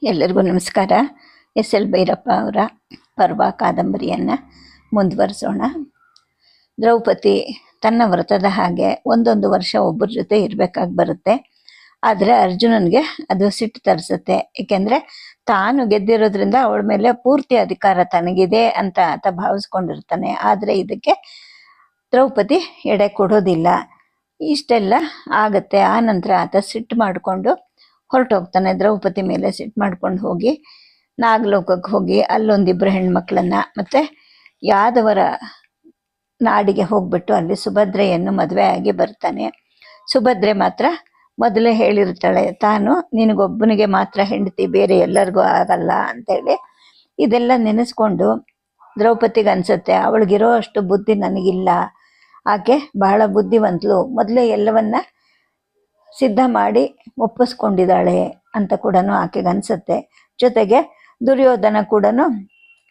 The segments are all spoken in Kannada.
ಎಲ್ಲರಿಗೂ ನಮಸ್ಕಾರ. ಎಸ್ ಎಲ್ ಭೈರಪ್ಪ ಅವರ ಪರ್ವ ಕಾದಂಬರಿಯನ್ನು ಮುಂದುವರಿಸೋಣ. ದ್ರೌಪದಿ ತನ್ನ ವ್ರತದ ಹಾಗೆ ಒಂದೊಂದು ವರ್ಷ ಒಬ್ಬರ ಜೊತೆ ಇರಬೇಕಾಗಿ ಬರುತ್ತೆ. ಆದರೆ ಅರ್ಜುನನಿಗೆ ಅದು ಸಿಟ್ಟು ತರಿಸುತ್ತೆ. ಏಕೆಂದರೆ ತಾನು ಗೆದ್ದಿರೋದ್ರಿಂದ ಅವಳ ಮೇಲೆ ಪೂರ್ತಿ ಅಧಿಕಾರ ತನಗಿದೆ ಅಂತ ಆತ ಭಾವಿಸ್ಕೊಂಡಿರ್ತಾನೆ. ಆದರೆ ಇದಕ್ಕೆ ದ್ರೌಪದಿ ಎಡೆ ಕೊಡೋದಿಲ್ಲ. ಇಷ್ಟೆಲ್ಲ ಆಗತ್ತೆ. ಆ ನಂತರ ಆತ ಸಿಟ್ಟು ಮಾಡಿಕೊಂಡು ಹೊರಟೋಗ್ತಾನೆ. ದ್ರೌಪದಿ ಮೇಲೆ ಸಿಟ್ಟು ಮಾಡ್ಕೊಂಡು ಹೋಗಿ ನಾಗಲೋಕಕ್ಕೆ ಹೋಗಿ ಅಲ್ಲೊಂದಿಬ್ಬರು ಹೆಣ್ಮಕ್ಳನ್ನು ಮತ್ತು ಯಾದವರ ನಾಡಿಗೆ ಹೋಗ್ಬಿಟ್ಟು ಅಲ್ಲಿ ಸುಭದ್ರೆಯನ್ನು ಮದುವೆ ಆಗಿ ಬರ್ತಾನೆ. ಸುಭದ್ರೆ ಮಾತ್ರ ಮೊದಲೇ ಹೇಳಿರ್ತಾಳೆ, ತಾನು ನಿನಗೊಬ್ಬನಿಗೆ ಮಾತ್ರ ಹೆಂಡತಿ, ಬೇರೆ ಎಲ್ಲರಿಗೂ ಆಗಲ್ಲ ಅಂತೇಳಿ. ಇದೆಲ್ಲ ನೆನೆಸ್ಕೊಂಡು ದ್ರೌಪದಿಗೆ ಅನ್ಸುತ್ತೆ, ಅವಳಿಗಿರೋ ಅಷ್ಟು ಬುದ್ಧಿ ನನಗಿಲ್ಲ, ಆಕೆ ಬಹಳ ಬುದ್ಧಿವಂತಳು, ಮೊದಲೇ ಎಲ್ಲವನ್ನ ಸಿದ್ಧ ಮಾಡಿ ಒಪ್ಪಿಸ್ಕೊಂಡಿದ್ದಾಳೆ ಅಂತ ಕೂಡ ಆಕೆಗೆ ಅನ್ಸುತ್ತೆ. ಜೊತೆಗೆ ದುರ್ಯೋಧನ ಕೂಡ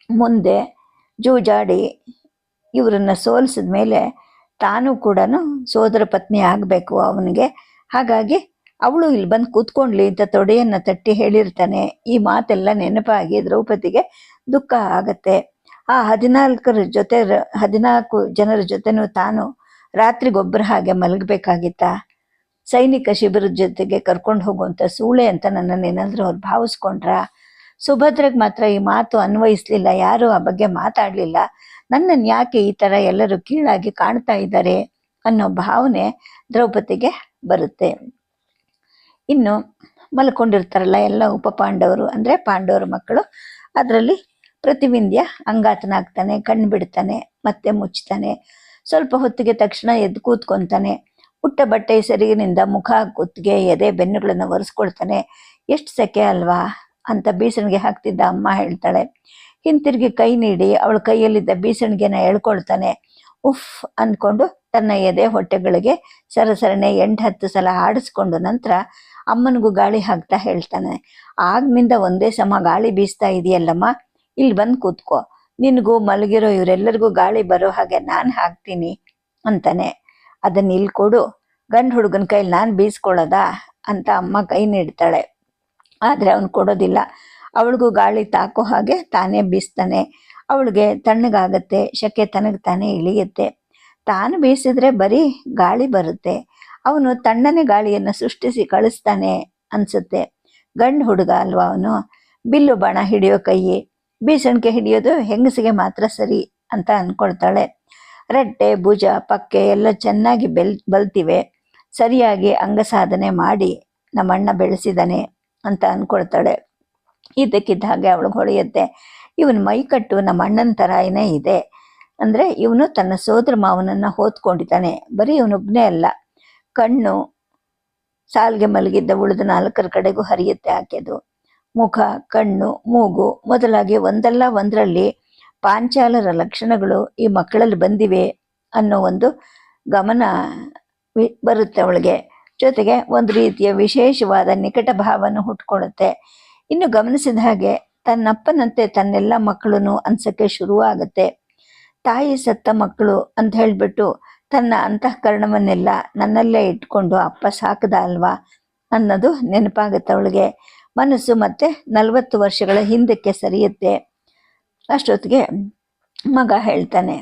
ಮುಂದೆ ಜೂಜಾಡಿ ಇವರನ್ನು ಸೋಲಿಸಿದ ಮೇಲೆ ತಾನು ಕೂಡ ಸೋದರ ಪತ್ನಿ ಆಗಬೇಕು ಅವನಿಗೆ. ಹಾಗಾಗಿ ಅವಳು ಇಲ್ಲಿ ಬಂದು ಕೂತ್ಕೊಂಡ್ಲಿ ಅಂತ ತೊಡೆಯನ್ನು ತಟ್ಟಿ ಹೇಳಿರ್ತಾನೆ. ಈ ಮಾತೆಲ್ಲ ನೆನಪಾಗಿ ದ್ರೌಪದಿಗೆ ದುಃಖ ಆಗತ್ತೆ. ಆ 14 ಜನರ ಜೊತೆನೂ ತಾನು ರಾತ್ರಿಗೊಬ್ಬರ ಹಾಗೆ ಮಲಗಬೇಕಾಗಿತ್ತಾ? ಸೈನಿಕ ಶಿಬಿರದ ಜೊತೆಗೆ ಕರ್ಕೊಂಡು ಹೋಗುವಂಥ ಸೂಳೆ ಅಂತ ನನ್ನನ್ನು ಏನಾದರೂ ಅವ್ರು ಭಾವಿಸ್ಕೊಂಡ್ರ? ಸುಭದ್ರೆಗೆ ಮಾತ್ರ ಈ ಮಾತು ಅನ್ವಯಿಸ್ಲಿಲ್ಲ. ಯಾರೂ ಆ ಬಗ್ಗೆ ಮಾತಾಡಲಿಲ್ಲ. ನನ್ನನ್ನು ಯಾಕೆ ಈ ಥರ ಎಲ್ಲರೂ ಕೀಳಾಗಿ ಕಾಣ್ತಾ ಇದ್ದಾರೆ ಅನ್ನೋ ಭಾವನೆ ದ್ರೌಪದಿಗೆ ಬರುತ್ತೆ. ಇನ್ನು ಮಲ್ಕೊಂಡಿರ್ತಾರಲ್ಲ ಎಲ್ಲ ಉಪಪಾಂಡವರು, ಅಂದರೆ ಪಾಂಡವರ ಮಕ್ಕಳು. ಅದರಲ್ಲಿ ಪ್ರತಿವಿಂಧ್ಯ ಅಂಗಾತನಾಗ್ತಾನೆ, ಕಣ್ಣು ಬಿಡ್ತಾನೆ, ಮತ್ತೆ ಮುಚ್ತಾನೆ. ಸ್ವಲ್ಪ ಹೊತ್ತಿಗೆ ತಕ್ಷಣ ಎದ್ದು ಕೂತ್ಕೊತಾನೆ. ಪುಟ್ಟ ಬಟ್ಟೆ ಸೆರಗಿನಿಂದ ಮುಖ, ಕುತ್ತಿಗೆ, ಎದೆ, ಬೆನ್ನುಗಳನ್ನು ಒರೆಸ್ಕೊಳ್ತಾನೆ. ಎಷ್ಟು ಸೆಕೆ ಅಲ್ವಾ ಅಂತ ಬೀಸಣಿಗೆ ಹಾಕ್ತಿದ್ದ ಅಮ್ಮ ಹೇಳ್ತಾಳೆ. ಹಿಂತಿರುಗಿ ಕೈ ನೀಡಿ ಅವಳ ಕೈಯಲ್ಲಿದ್ದ ಬೀಸಣಿಗೆನ ಎಳ್ಕೊಳ್ತಾನೆ. ಉಫ್ ಅಂದ್ಕೊಂಡು ತನ್ನ ಎದೆ ಹೊಟ್ಟೆಗಳಿಗೆ ಸರಸರನೆ 8-10 ಸಲ ಆಡಿಸ್ಕೊಂಡು ನಂತರ ಅಮ್ಮನಿಗೂ ಗಾಳಿ ಹಾಕ್ತಾ ಹೇಳ್ತಾನೆ, ಆಗ್ನಿಂದ ಒಂದೇ ಸಮ ಗಾಳಿ ಬೀಸ್ತಾ ಇದೆಯಲ್ಲಮ್ಮ, ಇಲ್ಲಿ ಬಂದು ಕೂತ್ಕೋ, ನಿನಗೂ ಮಲಗಿರೋ ಇವರೆಲ್ಲರಿಗೂ ಗಾಳಿ ಬರೋ ಹಾಗೆ ನಾನು ಹಾಕ್ತೀನಿ ಅಂತಾನೆ. ಅದನ್ನ ಇಲ್ಲಿ ಕೊಡು, ಗಂಡು ಹುಡುಗನ ಕೈಲಿ ನಾನು ಬೀಸ್ಕೊಳ್ಳೋದಾ ಅಂತ ಅಮ್ಮ ಕೈ ನೀಡ್ತಾಳೆ. ಆದರೆ ಅವನು ಕೊಡೋದಿಲ್ಲ. ಅವಳಿಗೂ ಗಾಳಿ ತಾಕೋ ಹಾಗೆ ತಾನೇ ಬೀಸ್ತಾನೆ. ಅವಳಿಗೆ ತಣ್ಣಗಾಗತ್ತೆ, ಶಕೆ ತನಗೆ ತಾನೇ ಇಳಿಯುತ್ತೆ. ತಾನು ಬೀಸಿದ್ರೆ ಬರೀ ಗಾಳಿ ಬರುತ್ತೆ, ಅವನು ತಣ್ಣನೆ ಗಾಳಿಯನ್ನು ಸೃಷ್ಟಿಸಿ ಕಳಿಸ್ತಾನೆ ಅನ್ಸುತ್ತೆ. ಗಂಡು ಹುಡುಗ ಅಲ್ವಾ ಅವನು. ಬಿಲ್ಲು ಬಾಣ ಹಿಡಿಯೋ ಕೈ, ಬೀಸಣಿಗೆ ಹಿಡಿಯೋದು ಹೆಂಗಸಿಗೆ ಮಾತ್ರ ಸರಿ ಅಂತ ಅಂದ್ಕೊಳ್ತಾಳೆ. ರಟ್ಟೆ, ಭುಜ, ಪಕ್ಕೆ ಎಲ್ಲ ಚೆನ್ನಾಗಿ ಬಲ್ತಿವೆ, ಸರಿಯಾಗಿ ಅಂಗಸಾಧನೆ ಮಾಡಿ ನಮ್ಮಣ್ಣ ಬೆಳೆಸಿದಾನೆ ಅಂತ ಅಂದ್ಕೊಳ್ತಾಳೆ. ಇದಕ್ಕಿದ್ದ ಹಾಗೆ ಅವಳಿಗೆ ಹೊಳೆಯುತ್ತೆ, ಇವನ ಮೈಕಟ್ಟು ನಮ್ಮ ಅಣ್ಣನ ಥರನೇ ಇದೆ. ಅಂದರೆ ಇವನು ತನ್ನ ಸೋದರ ಮಾವನನ್ನು ಹೊತ್ಕೊಂಡಿದ್ದಾನೆ. ಬರೀ ಇವನೊಬ್ಬನೇ ಅಲ್ಲ, ಕಣ್ಣು ಸಾಲ್ಗೆ ಮಲಗಿದ್ದ ಉಳಿದ 4 ಕಡೆಗೂ ಹರಿಯುತ್ತೆ ಆಕೆದು. ಮುಖ, ಕಣ್ಣು, ಮೂಗು ಮೊದಲಾಗಿ ಒಂದಲ್ಲ ಒಂದರಲ್ಲಿ ಪಾಂಚಾಲರ ಲಕ್ಷಣಗಳು ಈ ಮಕ್ಕಳಲ್ಲಿ ಬಂದಿವೆ ಅನ್ನೋ ಒಂದು ಗಮನ ಬರುತ್ತೆ ಅವಳಿಗೆ. ಜೊತೆಗೆ ಒಂದು ರೀತಿಯ ವಿಶೇಷವಾದ ನಿಕಟ ಭಾವನೆ ಹುಟ್ಕೊಳ್ಳುತ್ತೆ. ಇನ್ನು ಗಮನಿಸಿದ ಹಾಗೆ ತನ್ನಪ್ಪನಂತೆ ತನ್ನೆಲ್ಲ ಮಕ್ಕಳು ಅನ್ಸಕ್ಕೆ ಶುರುವಾಗುತ್ತೆ. ತಾಯಿ ಸತ್ತ ಮಕ್ಕಳು ಅಂತ ಹೇಳಿಬಿಟ್ಟು ತನ್ನ ಅಂತಃಕರಣವನ್ನೆಲ್ಲ ನನ್ನಲ್ಲೇ ಇಟ್ಕೊಂಡು ಅಪ್ಪ ಸಾಕದ ಅಲ್ವಾ ಅನ್ನೋದು ನೆನಪಾಗುತ್ತೆ ಅವಳಿಗೆ. ಮನಸ್ಸು ಮತ್ತೆ 40 ವರ್ಷಗಳ ಹಿಂದಕ್ಕೆ ಸರಿಯುತ್ತೆ. ಅಷ್ಟೊತ್ತಿಗೆ ಮಗ ಹೇಳ್ತಾನೆ,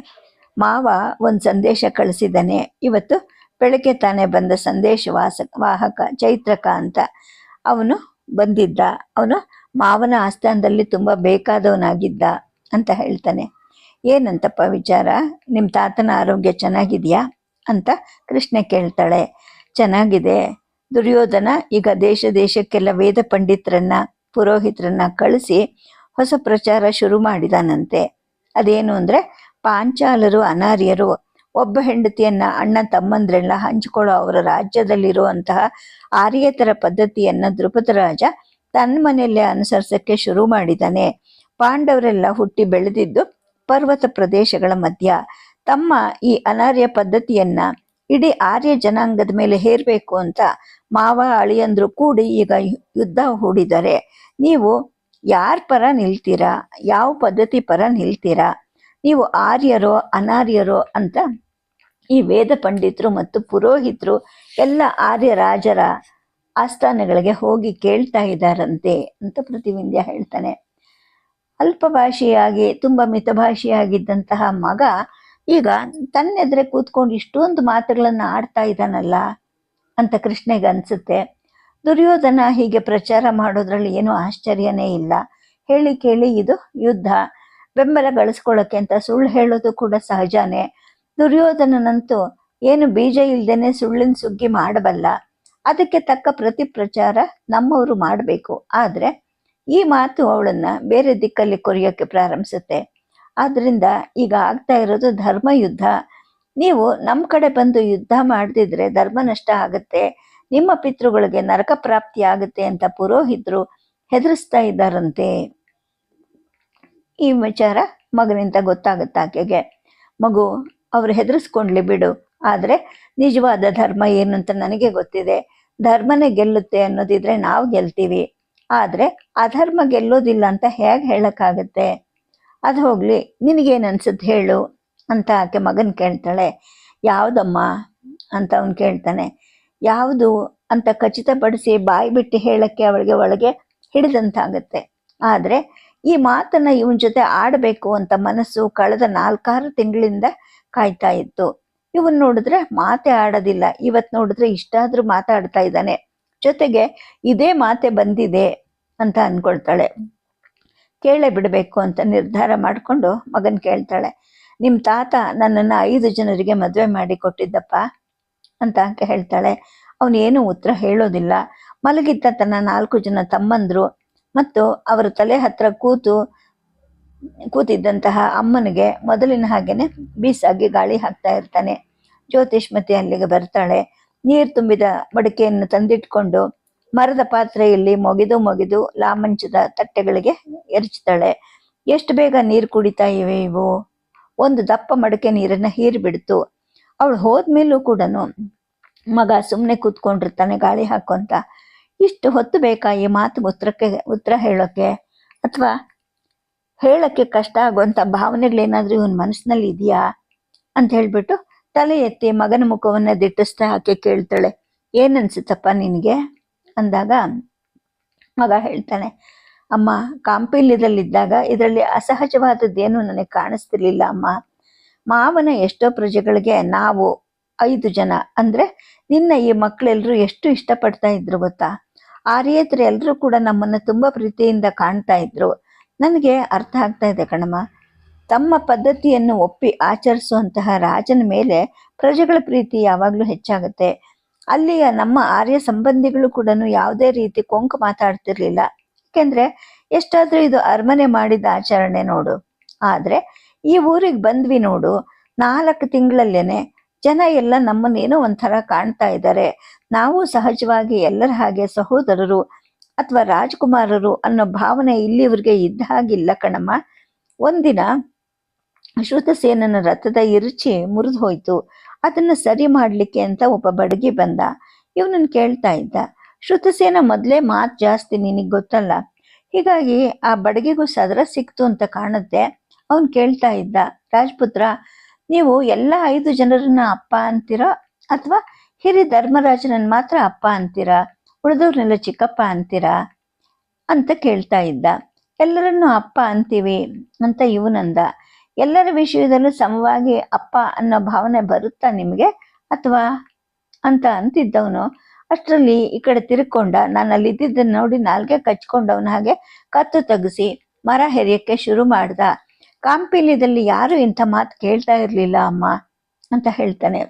ಮಾವ ಒಂದು ಸಂದೇಶ ಕಳಿಸಿದ್ದಾನೆ. ಇವತ್ತು ಬೆಳಗ್ಗೆ ತಾನೇ ಬಂದ ವಾಹಕ ಚೈತ್ರಕ ಅಂತ ಅವನು ಬಂದಿದ್ದ. ಅವನು ಮಾವನ ಆಸ್ಥಾನದಲ್ಲಿ ತುಂಬ ಬೇಕಾದವನಾಗಿದ್ದ ಅಂತ ಹೇಳ್ತಾನೆ. ಏನಂತಪ್ಪ ವಿಚಾರ? ನಿಮ್ಮ ತಾತನ ಆರೋಗ್ಯ ಚೆನ್ನಾಗಿದೆಯಾ ಅಂತ ಕೃಷ್ಣ ಕೇಳ್ತಾಳೆ. ಚೆನ್ನಾಗಿದೆ. ದುರ್ಯೋಧನ ಈಗ ದೇಶಕ್ಕೆಲ್ಲ ವೇದ ಪಂಡಿತರನ್ನ, ಪುರೋಹಿತರನ್ನ ಕಳಿಸಿ ಹೊಸ ಪ್ರಚಾರ ಶುರು ಮಾಡಿದಾನಂತೆ. ಅದೇನು ಅಂದರೆ, ಪಾಂಚಾಲರು ಅನಾರ್ಯರು ಒಬ್ಬ ಹೆಂಡತಿಯನ್ನ ಅಣ್ಣ ತಮ್ಮಂದ್ರೆಲ್ಲ ಹಂಚಿಕೊಳ್ಳೋ ಅವರ ರಾಜ್ಯದಲ್ಲಿರುವಂತಹ ಆರ್ಯೇತರ ಪದ್ಧತಿಯನ್ನ ದ್ರುಪದ ರಾಜ ತನ್ನ ಮನೆಯಲ್ಲೇ ಅನುಸರಿಸಕ್ಕೆ ಶುರು ಮಾಡಿದ್ದಾನೆ. ಪಾಂಡವರೆಲ್ಲ ಹುಟ್ಟಿ ಬೆಳೆದಿದ್ದು ಪರ್ವತ ಪ್ರದೇಶಗಳ ಮಧ್ಯ. ತಮ್ಮ ಈ ಅನಾರ್ಯ ಪದ್ಧತಿಯನ್ನ ಇಡೀ ಆರ್ಯ ಜನಾಂಗದ ಮೇಲೆ ಹೇರಬೇಕು ಅಂತ ಮಾವ ಅಳಿಯಂದ್ರು ಕೂಡಿ ಈಗ ಯುದ್ಧ ಹೂಡಿದ್ದಾರೆ. ನೀವು ಯಾರ ಪರ ನಿಲ್ತೀರಾ? ಯಾವ ಪದ್ಧತಿ ಪರ ನಿಲ್ತೀರಾ? ನೀವು ಆರ್ಯರೋ ಅನಾರ್ಯರೋ ಅಂತ ಈ ವೇದ ಪಂಡಿತರು ಮತ್ತು ಪುರೋಹಿತರು ಎಲ್ಲ ಆರ್ಯ ರಾಜರ ಆಸ್ಥಾನಗಳಿಗೆ ಹೋಗಿ ಕೇಳ್ತಾ ಇದ್ದಾರಂತೆ ಅಂತ ಪ್ರತಿವಿಂಧ್ಯ ಹೇಳ್ತಾನೆ. ಅಲ್ಪಭಾಷಿಯಾಗಿ ತುಂಬ ಮಿತಭಾಷಿಯಾಗಿದ್ದಂತಹ ಮಗ ಈಗ ತನ್ನೆದ್ರೆ ಕೂತ್ಕೊಂಡು ಇಷ್ಟೊಂದು ಮಾತುಗಳನ್ನ ಆಡ್ತಾ ಇದ್ದಾನಲ್ಲ ಅಂತ ಕೃಷ್ಣಗೆ ಅನ್ಸುತ್ತೆ. ದುರ್ಯೋಧನ ಹೀಗೆ ಪ್ರಚಾರ ಮಾಡೋದ್ರಲ್ಲಿ ಏನೂ ಆಶ್ಚರ್ಯನೇ ಇಲ್ಲ. ಹೇಳಿ ಕೇಳಿ ಇದು ಯುದ್ಧ, ಬೆಂಬಲ ಗಳಿಸ್ಕೊಳ್ಳೋಕೆ ಅಂತ ಸುಳ್ಳು ಹೇಳೋದು ಕೂಡ ಸಹಜನೇ. ದುರ್ಯೋಧನನಂತೂ ಏನು ಬೀಜ ಇಲ್ದೇನೆ ಸುಳ್ಳಿನ ಸುಗ್ಗಿ ಮಾಡಬಲ್ಲ. ಅದಕ್ಕೆ ತಕ್ಕ ಪ್ರತಿ ಪ್ರಚಾರ ನಮ್ಮವರು ಮಾಡಬೇಕು. ಆದರೆ ಈ ಮಾತು ಅವಳನ್ನ ಬೇರೆ ದಿಕ್ಕಲ್ಲಿ ಕೊರಿಯೋಕ್ಕೆ ಪ್ರಾರಂಭಿಸುತ್ತೆ. ಆದ್ರಿಂದ ಈಗ ಆಗ್ತಾ ಇರೋದು ಧರ್ಮ ಯುದ್ಧ. ನೀವು ನಮ್ಮ ಕಡೆ ಬಂದು ಯುದ್ಧ ಮಾಡದಿದ್ರೆ ಧರ್ಮ ನಷ್ಟ ಆಗುತ್ತೆ, ನಿಮ್ಮ ಪಿತೃಗಳಿಗೆ ನರಕ ಪ್ರಾಪ್ತಿ ಆಗುತ್ತೆ ಅಂತ ಪುರೋಹಿತರು ಹೆದರಿಸ್ತಾ ಇದ್ದಾರಂತೆ. ಈ ವಿಚಾರ ಮಗನಿಂದ ಗೊತ್ತಾಗುತ್ತೆ ಆಕೆಗೆ. ಮಗು, ಅವ್ರು ಹೆದರಿಸ್ಕೊಂಡ್ಲಿ ಬಿಡು, ಆದರೆ ನಿಜವಾದ ಧರ್ಮ ಏನು ಅಂತ ನನಗೆ ಗೊತ್ತಿದೆ. ಧರ್ಮನೇ ಗೆಲ್ಲುತ್ತೆ ಅನ್ನೋದಿದ್ರೆ ನಾವು ಗೆಲ್ತೀವಿ, ಆದರೆ ಅಧರ್ಮ ಗೆಲ್ಲೋದಿಲ್ಲ ಅಂತ ಹೇಗೆ ಹೇಳಕ್ಕಾಗತ್ತೆ? ಅದು ಹೋಗ್ಲಿ, ನಿನಗೇನು ಅನ್ಸುತ್ತೆ ಹೇಳು ಅಂತ ಆಕೆ ಮಗನ್ ಕೇಳ್ತಾಳೆ. ಯಾವುದಮ್ಮ ಅಂತ ಅವನು ಕೇಳ್ತಾನೆ. ಯಾವುದು ಅಂತ ಖಚಿತಪಡಿಸಿ ಬಾಯಿ ಬಿಟ್ಟು ಹೇಳಕ್ಕೆ ಅವಳಿಗೆ ಒಳಗೆ ಹಿಡಿದಂತಾಗತ್ತೆ. ಆದರೆ ಈ ಮಾತನ್ನ ಇವನ್ ಜೊತೆ ಆಡಬೇಕು ಅಂತ ಮನಸ್ಸು ಕಳೆದ 4-6 ತಿಂಗಳಿಂದ ಕಾಯ್ತಾ ಇತ್ತು. ಇವನ್ ನೋಡಿದ್ರೆ ಮಾತೆ ಆಡೋದಿಲ್ಲ, ಇವತ್ ನೋಡಿದ್ರೆ ಇಷ್ಟಾದ್ರೂ ಮಾತಾಡ್ತಾ ಇದ್ದಾನೆ, ಜೊತೆಗೆ ಇದೇ ಮಾತೆ ಬಂದಿದೆ ಅಂತ ಅನ್ಕೊಳ್ತಾಳೆ. ಕೇಳೇ ಬಿಡಬೇಕು ಅಂತ ನಿರ್ಧಾರ ಮಾಡಿಕೊಂಡು ಮಗನ್ ಕೇಳ್ತಾಳೆ. ನಿಮ್ಮ ತಾತ ನನ್ನನ್ನು 5 ಜನರಿಗೆ ಮದುವೆ ಮಾಡಿ ಕೊಟ್ಟಿದ್ದಪ್ಪ ಅಂತ ಆಕೆ ಹೇಳ್ತಾಳೆ. ಅವನೇನು ಉತ್ತರ ಹೇಳೋದಿಲ್ಲ. ಮಲಗಿದ್ದ ತನ್ನ 4 ಜನ ತಮ್ಮಂದ್ರು ಮತ್ತು ಅವರ ತಲೆ ಹತ್ರ ಕೂತಿದ್ದಂತಹ ಅಮ್ಮನಿಗೆ ಮೊದಲಿನ ಹಾಗೇನೆ ಬೀಸಾಗಿ ಗಾಳಿ ಹಾಕ್ತಾ ಇರ್ತಾನೆ. ಜ್ಯೋತಿಷ್ಮತಿ ಅಲ್ಲಿಗೆ ಬರ್ತಾಳೆ. ನೀರು ತುಂಬಿದ ಮಡಿಕೆಯನ್ನು ತಂದಿಟ್ಕೊಂಡು ಮರದ ಪಾತ್ರೆಯಲ್ಲಿ ಮೊಗೆದು ಲಾಮಂಚದ ತಟ್ಟೆಗಳಿಗೆ ಎರಚ್ತಾಳೆ. ಎಷ್ಟು ಬೇಗ ನೀರು ಕುಡಿತಾ ಇವೆ ಇವು, ಒಂದು ದಪ್ಪ ಮಡಕೆ ನೀರನ್ನ ಹೀರಿಬಿಡ್ತು. ಅವಳು ಹೋದ್ಮೇಲೂ ಕೂಡ ಮಗ ಸುಮ್ಮನೆ ಕೂತ್ಕೊಂಡಿರ್ತಾನೆ ಗಾಳಿ ಹಾಕೊಂತ. ಇಷ್ಟು ಹೊತ್ತು ಬೇಕಾ ಈ ಮಾತು ಉತ್ತರ ಹೇಳೋಕ್ಕೆ, ಅಥವಾ ಹೇಳಕ್ಕೆ ಕಷ್ಟ ಆಗುವಂಥ ಭಾವನೆಗಳೇನಾದ್ರೂ ಇವನ್ ಮನಸ್ಸಿನಲ್ಲಿ ಇದೆಯಾ ಅಂತ ಹೇಳ್ಬಿಟ್ಟು ತಲೆ ಎತ್ತಿ ಮಗನ ಮುಖವನ್ನ ದಿಟ್ಟಿಸ್ತಾ ಆಕೆ ಕೇಳ್ತಾಳೆ. ಏನನ್ಸುತ್ತಪ್ಪ ನಿನಗೆ ಅಂದಾಗ ಮಗ ಹೇಳ್ತಾನೆ, ಅಮ್ಮ, ಕಾಂಪಿಲ್ಯದಲ್ಲಿದ್ದಾಗ ಇದರಲ್ಲಿ ಅಸಹಜವಾದದ್ದೇನು ನನಗೆ ಕಾಣಿಸ್ತಿರ್ಲಿಲ್ಲ ಅಮ್ಮ. ಮಾವನ ಎಷ್ಟೋ ಪ್ರಜೆಗಳಿಗೆ ನಾವು 5 ಜನ ಅಂದ್ರೆ ನಿನ್ನ ಈ ಮಕ್ಕಳೆಲ್ಲರೂ ಎಷ್ಟು ಇಷ್ಟಪಡ್ತಾ ಇದ್ರು ಗೊತ್ತಾ? ಆರ್ಯೇತರು ಎಲ್ಲರೂ ಕೂಡ ನಮ್ಮನ್ನು ತುಂಬಾ ಪ್ರೀತಿಯಿಂದ ಕಾಣ್ತಾ ಇದ್ರು. ನನಗೆ ಅರ್ಥ ಆಗ್ತಾ ಇದೆ ಕಣಮ್ಮ. ತಮ್ಮ ಪದ್ಧತಿಯನ್ನು ಒಪ್ಪಿ ಆಚರಿಸುವಂತಹ ರಾಜನ ಮೇಲೆ ಪ್ರಜೆಗಳ ಪ್ರೀತಿ ಯಾವಾಗಲೂ ಹೆಚ್ಚಾಗುತ್ತೆ. ಅಲ್ಲಿಯ ನಮ್ಮ ಆರ್ಯ ಸಂಬಂಧಿಗಳು ಕೂಡ ಯಾವುದೇ ರೀತಿ ಕೊಂಕು ಮಾತಾಡ್ತಿರ್ಲಿಲ್ಲ. ಯಾಕೆಂದ್ರೆ ಎಷ್ಟಾದ್ರೂ ಇದು ಅರಮನೆ ಮಾಡಿದ ಆಚರಣೆ ನೋಡು. ಆದ್ರೆ ಈ ಊರಿಗೆ ಬಂದ್ವಿ ನೋಡು, 4 ತಿಂಗಳಲ್ಲೇನೆ ಜನ ಎಲ್ಲ ನಮ್ಮನ್ನೇನೋ ಒಂಥರ ಕಾಣ್ತಾ ಇದ್ದಾರೆ. ನಾವು ಸಹಜವಾಗಿ ಎಲ್ಲರ ಹಾಗೆ ಸಹೋದರರು ಅಥವಾ ರಾಜಕುಮಾರರು ಅನ್ನೋ ಭಾವನೆ ಇಲ್ಲಿವರೆಗೆ ಇದ್ದ ಹಾಗಿಲ್ಲ ಕಣಮ್ಮ. ಒಂದಿನ ಶ್ರುತಸೇನನ ರಥದ ಇರುಚಿ ಮುರಿದು ಹೋಯ್ತು. ಅದನ್ನ ಸರಿ ಮಾಡ್ಲಿಕ್ಕೆ ಅಂತ ಒಬ್ಬ ಬಡಗಿ ಬಂದ. ಇವನನ್ನು ಕೇಳ್ತಾ ಇದ್ದ. ಶ್ರುತಸೇನ ಮೊದಲೇ ಮಾತು ಜಾಸ್ತಿ, ನಿನಗೆ ಗೊತ್ತಲ್ಲ. ಹೀಗಾಗಿ ಆ ಬಡಗಿಗೂ ಸದರ ಸಿಕ್ತು ಅಂತ ಕಾಣುತ್ತೆ. ಅವನ್ ಕೇಳ್ತಾ ಇದ್ದ, ರಾಜಪುತ್ರ, ನೀವು ಎಲ್ಲ 5 ಜನರನ್ನ ಅಪ್ಪ ಅಂತೀರಾ ಅಥವಾ ಹಿರಿ ಧರ್ಮರಾಜನನ್ನ ಮಾತ್ರ ಅಪ್ಪ ಅಂತೀರಾ, ಉಳಿದವ್ರನ್ನೆಲ್ಲ ಚಿಕ್ಕಪ್ಪ ಅಂತೀರಾ ಅಂತ ಕೇಳ್ತಾ ಇದ್ದ. ಎಲ್ಲರನ್ನೂ ಅಪ್ಪ ಅಂತೀವಿ ಅಂತ ಇವನಂದ. ಎಲ್ಲರ ವಿಷಯದಲ್ಲೂ ಸಮವಾಗಿ ಅಪ್ಪ ಅನ್ನೋ ಭಾವನೆ ಬರುತ್ತಾ ನಿಮಗೆ ಅಥವಾ ಅಂತ ಅಂತಿದ್ದವನು ಅಷ್ಟರಲ್ಲಿ ಈ ಕಡೆ ತಿರ್ಕೊಂಡ. ನಾನು ಅಲ್ಲಿದ್ದನ್ನು ನೋಡಿ ನಾಲ್ಗೆ ಕಚ್ಕೊಂಡವನ ಹಾಗೆ ಕತ್ತು ತಗ್ಸಿ ಮರ ಹೆರಿಯಕ್ಕೆ ಶುರು ಮಾಡ್ದ. ಕಾಂಪಿಲ್ಯದಲ್ಲಿ ಯಾರು ಇಂಥ ಮಾತು ಕೇಳ್ತಾ ಇರ್ಲಿಲ್ಲ ಅಮ್ಮ ಅಂತ ಹೇಳ್ತಾನೆ.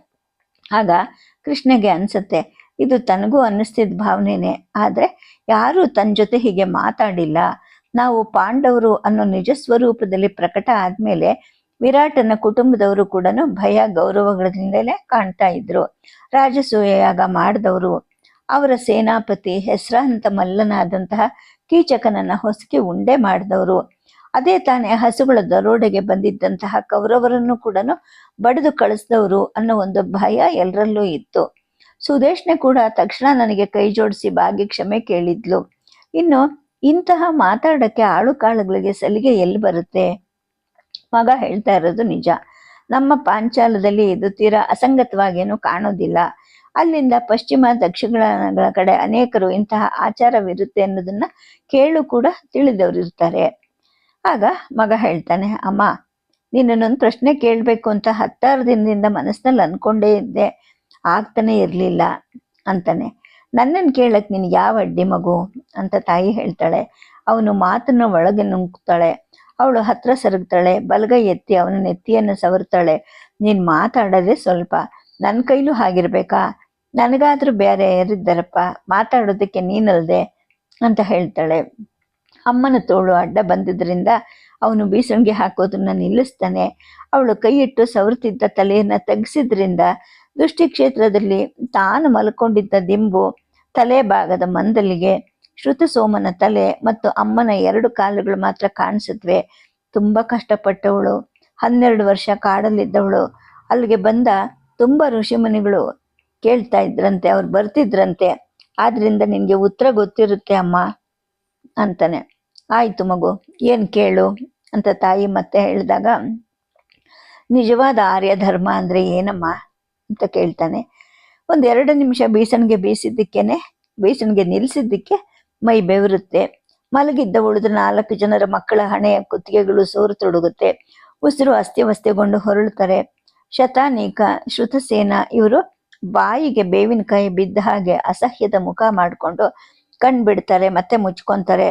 ಆಗ ಕೃಷ್ಣಗೆ ಅನ್ಸುತ್ತೆ, ಇದು ತನಗೂ ಅನ್ನಿಸ್ತಿದ್ದ ಭಾವನೆನೇ. ಆದ್ರೆ ಯಾರು ತನ್ನ ಜೊತೆ ಹೀಗೆ ಮಾತಾಡಿಲ್ಲ. ನಾವು ಪಾಂಡವರು ಅನ್ನೋ ನಿಜ ಸ್ವರೂಪದಲ್ಲಿ ಪ್ರಕಟ ಆದ್ಮೇಲೆ ವಿರಾಟನ ಕುಟುಂಬದವರು ಕೂಡ ಭಯ ಗೌರವಗಳಿಂದಲೇ ಕಾಣ್ತಾ ಇದ್ರು. ರಾಜಸೂಯ ಯಾಗ ಮಾಡಿದವರು, ಅವರ ಸೇನಾಪತಿ ಹೆಸರಾಂತ ಮಲ್ಲನಾದಂತಹ ಕೀಚಕನನ್ನ ಹೊಸಕಿ ಉಂಡೆ ಮಾಡಿದವರು, ಅದೇ ತಾನೇ ಹಸುಗಳ ದರೋಡೆಗೆ ಬಂದಿದ್ದಂತಹ ಕೌರವರನ್ನು ಕೂಡ ಬಡಿದು ಕಳಿಸಿದವರು ಅನ್ನೋ ಒಂದು ಭಯ ಎಲ್ಲರಲ್ಲೂ ಇತ್ತು. ಸುದೇಶ್ನೆ ಕೂಡ ತಕ್ಷಣ ನನಗೆ ಕೈ ಜೋಡಿಸಿ ಬಾಗಿ ಕ್ಷಮೆ ಕೇಳಿದ್ಲು. ಇನ್ನು ಇಂತಹ ಮಾತಾಡಕ್ಕೆ ಆಳು ಕಾಳುಗಳಿಗೆ ಸಲಿಗೆ ಎಲ್ಲಿ ಬರುತ್ತೆ? ಮಗ ಹೇಳ್ತಾ ಇರೋದು ನಿಜ. ನಮ್ಮ ಪಾಂಚಾಲದಲ್ಲಿ ಇದು ತೀರಾ ಅಸಂಗತವಾಗೇನು ಕಾಣೋದಿಲ್ಲ. ಅಲ್ಲಿಂದ ಪಶ್ಚಿಮ ದಕ್ಷಿಣಗಳ ಕಡೆ ಅನೇಕರು ಇಂತಹ ಆಚಾರವಿರುತ್ತೆ ಅನ್ನೋದನ್ನ ಕೇಳು ಕೂಡ ತಿಳಿದವರಿರ್ತಾರೆ. ಆಗ ಮಗ ಹೇಳ್ತಾನೆ, ಅಮ್ಮ ನಿನ್ನನ್ನೊಂದು ಪ್ರಶ್ನೆ ಕೇಳಬೇಕು ಅಂತ 10 ದಿನದಿಂದ ಮನಸ್ಸಿನಲ್ಲಿ ಅನ್ಕೊಂಡೇ ಇದ್ದೆ, ಆಗ್ತಾನೆ ಇರಲಿಲ್ಲ ಅಂತಾನೆ. ನನ್ನನ್ನು ಕೇಳಕ್ ನೀನು ಯಾವ ಅಡ್ಡಿ ಮಗು ಅಂತ ತಾಯಿ ಹೇಳ್ತಾಳೆ. ಅವನು ಮಾತನ್ನ ಒಳಗೆ ನುಂಗ್ತಾಳೆ. ಅವಳು ಹತ್ರ ಸರಗ್ತಾಳೆ, ಬಲಗೈ ಎತ್ತಿ ಅವನ ನೆತ್ತಿಯನ್ನು ಸವರ್ತಾಳೆ. ನೀನು ಮಾತಾಡೋದೇ ಸ್ವಲ್ಪ, ನನ್ನ ಕೈಲೂ ಹಾಗಿರ್ಬೇಕಾ? ನನಗಾದ್ರೂ ಬೇರೆ ಯಾರಿದ್ದಾರಪ್ಪ ಮಾತಾಡೋದಕ್ಕೆ ನೀನಲ್ದೆ ಅಂತ ಹೇಳ್ತಾಳೆ. ಅಮ್ಮನ ತೋಳು ಅಡ್ಡ ಬಂದಿದ್ರಿಂದ ಅವನು ಬೀಸಣಿಗೆ ಹಾಕೋದನ್ನ ನಿಲ್ಲಿಸ್ತಾನೆ. ಅವಳು ಕೈ ಇಟ್ಟು ಸವರ್ತಿದ್ದ ತಲೆಯನ್ನ ತಗ್ಸಿದ್ರಿಂದ ದೃಷ್ಟಿ ಕ್ಷೇತ್ರದಲ್ಲಿ ತಾನು ಮಲ್ಕೊಂಡಿದ್ದ ದಿಂಬು, ತಲೆ ಭಾಗದ ಮಂದಲಿಗೆ, ಶ್ರುತಸೋಮನ ತಲೆ ಮತ್ತು ಅಮ್ಮನ 2 ಕಾಲುಗಳು ಮಾತ್ರ ಕಾಣಿಸಿದ್ವೆ. ತುಂಬ ಕಷ್ಟಪಟ್ಟವಳು, 12 ವರ್ಷ ಕಾಡಲ್ಲಿದ್ದವಳು. ಅಲ್ಲಿಗೆ ಬಂದ ತುಂಬ ಋಷಿಮುನಿಗಳು ಕೇಳ್ತಾ ಇದ್ರಂತೆ, ಅವ್ರು ಬರ್ತಿದ್ರಂತೆ. ಆದ್ರಿಂದ ನಿನಗೆ ಉತ್ತರ ಗೊತ್ತಿರುತ್ತೆ ಅಮ್ಮ ಅಂತಾನೆ. ಆಯ್ತು ಮಗು, ಏನು ಕೇಳು ಅಂತ ತಾಯಿ ಮತ್ತೆ ಹೇಳಿದಾಗ, ನಿಜವಾದ ಆರ್ಯ ಧರ್ಮ ಅಂದರೆ ಏನಮ್ಮ ಅಂತ ಕೇಳ್ತಾನೆ. 1-2 ನಿಮಿಷ ಬೀಸಣಿಗೆ ಬೀಸಣಿಗೆ ನಿಲ್ಲಿಸಿದ್ದಕ್ಕೆ ಮೈ ಬೆವರುತ್ತೆ. ಮಲಗಿದ್ದ ಉಳಿದ 4 ಜನರ ಮಕ್ಕಳ ಹಣೆಯ ಕುತ್ತಿಗೆಗಳು ಸೋರು ತೊಡಗುತ್ತೆ. ಉಸಿರು ಅಸ್ತ್ಯವಸ್ತೆಗೊಂಡು ಹೊರಳುತ್ತಾರೆ. ಶತಾನೀಕ, ಶ್ರುತಸೇನ ಇವರು ಬಾಯಿಗೆ ಬೇವಿನಕಾಯಿ ಬಿದ್ದ ಹಾಗೆ ಅಸಹ್ಯದ ಮುಖ ಮಾಡಿಕೊಂಡು ಕಣ್ಬಿಡ್ತಾರೆ, ಮತ್ತೆ ಮುಚ್ಕೊಂತಾರೆ.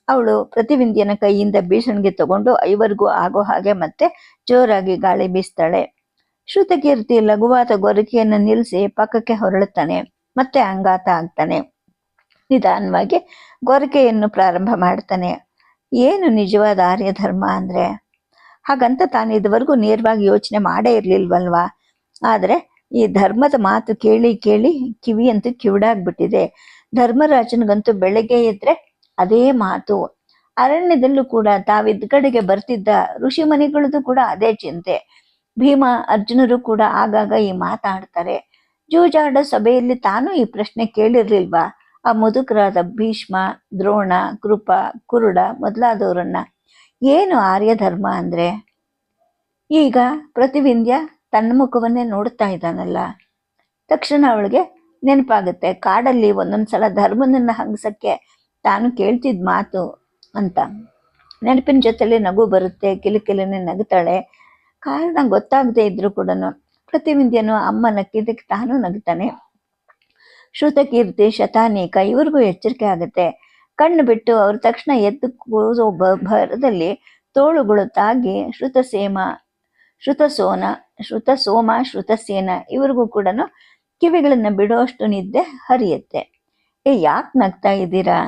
ಅವಳು ಪ್ರತಿವಿಂಧ್ಯನ ಕೈಯಿಂದ ಬೀಸಣಿಗೆ ತಗೊಂಡು 5 ಆಗೋ ಹಾಗೆ ಮತ್ತೆ ಜೋರಾಗಿ ಗಾಳಿ ಬೀಸ್ತಾಳೆ. ಶ್ರುತಕೀರ್ತಿ ಲಘುವಾದ ಗೊರಕೆಯನ್ನು ನಿಲ್ಲಿಸಿ ಪಕ್ಕಕ್ಕೆ ಹೊರಳುತ್ತಾನೆ. ಮತ್ತೆ ಅಂಗಾತ ಆಗ್ತಾನೆ. ನಿಧಾನವಾಗಿ ಗೊರಕೆಯನ್ನು ಪ್ರಾರಂಭ ಮಾಡ್ತಾನೆ. ಏನು ನಿಜವಾದ ಆರ್ಯ ಧರ್ಮ ಅಂದ್ರೆ? ಹಾಗಂತ ತಾನು ಇದುವರೆಗೂ ನೇರವಾಗಿ ಯೋಚನೆ ಮಾಡೇ ಇರ್ಲಿಲ್ವಲ್ವಾ? ಆದ್ರೆ ಈ ಧರ್ಮದ ಮಾತು ಕೇಳಿ ಕೇಳಿ ಕಿವಿಯಂತೂ ಕಿವಿಡಾಗ್ಬಿಟ್ಟಿದೆ. ಧರ್ಮರಾಜನಿಗಂತೂ ಬೆಳಗ್ಗೆ ಎದ್ರೆ ಅದೇ ಮಾತು. ಅರಣ್ಯದಲ್ಲೂ ಕೂಡ ತಾವಿದ್ದ ಕಡೆಗೆ ಬರ್ತಿದ್ದ ಋಷಿಮನಿಗಳದ್ದು ಕೂಡ ಅದೇ ಚಿಂತೆ. ಭೀಮ ಅರ್ಜುನರು ಕೂಡ ಆಗಾಗ ಈ ಮಾತಾಡ್ತಾರೆ. ಜೂಜಾಡ ಸಭೆಯಲ್ಲಿ ತಾನು ಈ ಪ್ರಶ್ನೆ ಕೇಳಿರ್ಲಿಲ್ವಾ? ಆ ಮುದುಕರಾದ ಭೀಷ್ಮ, ದ್ರೋಣ, ಕೃಪ, ಕುರುಡ ಮೊದಲಾದವರನ್ನ. ಏನು ಆರ್ಯ ಧರ್ಮ ಅಂದ್ರೆ? ಈಗ ಪ್ರತಿವಿಂಧ್ಯ ತನ್ನ ಮುಖವನ್ನೇ ನೋಡ್ತಾ ಇದ್ದಾನಲ್ಲ. ತಕ್ಷಣ ಅವಳಿಗೆ ನೆನಪಾಗುತ್ತೆ, ಕಾಡಲ್ಲಿ ಒಂದೊಂದ್ಸಲ ಧರ್ಮನನ್ನ ಹಂಗಸಕ್ಕೆ ತಾನು ಕೇಳ್ತಿದ್ ಮಾತು ಅಂತ. ನೆನಪಿನ ಜೊತೆಲಿ ನಗು ಬರುತ್ತೆ. ಕಿಲಕಿಲನೆ ನಗ್ತಾಳೆ. ಕಾರಣ ಗೊತ್ತಾಗದೆ ಇದ್ರು ಕೂಡ ಪ್ರತಿವಿಂಧ್ಯನು ಅಮ್ಮ ನಕ್ಕಿದ್ದಕ್ಕೆ ತಾನು ನಗ್ತಾನೆ. ಶ್ರುತಕೀರ್ತಿ, ಶತಾನೀಕ ಇವ್ರಿಗೂ ಎಚ್ಚರಿಕೆ ಆಗುತ್ತೆ. ಕಣ್ಣು ಬಿಟ್ಟು ಅವ್ರ ತಕ್ಷಣ ಎದ್ದು ಕೂಸೋ ಭರದಲ್ಲಿ ತೋಳುಗಳು ತಾಗಿ ಶ್ರುತಸೋಮ, ಶ್ರುತಸೇನ ಇವ್ರಿಗೂ ಕೂಡ ಕಿವಿಗಳನ್ನ ಬಿಡೋಷ್ಟು ನಿದ್ದೆ ಹರಿಯುತ್ತೆ. ಯಾಕೆ ನಗ್ತಾ ಇದ್ದೀರಾ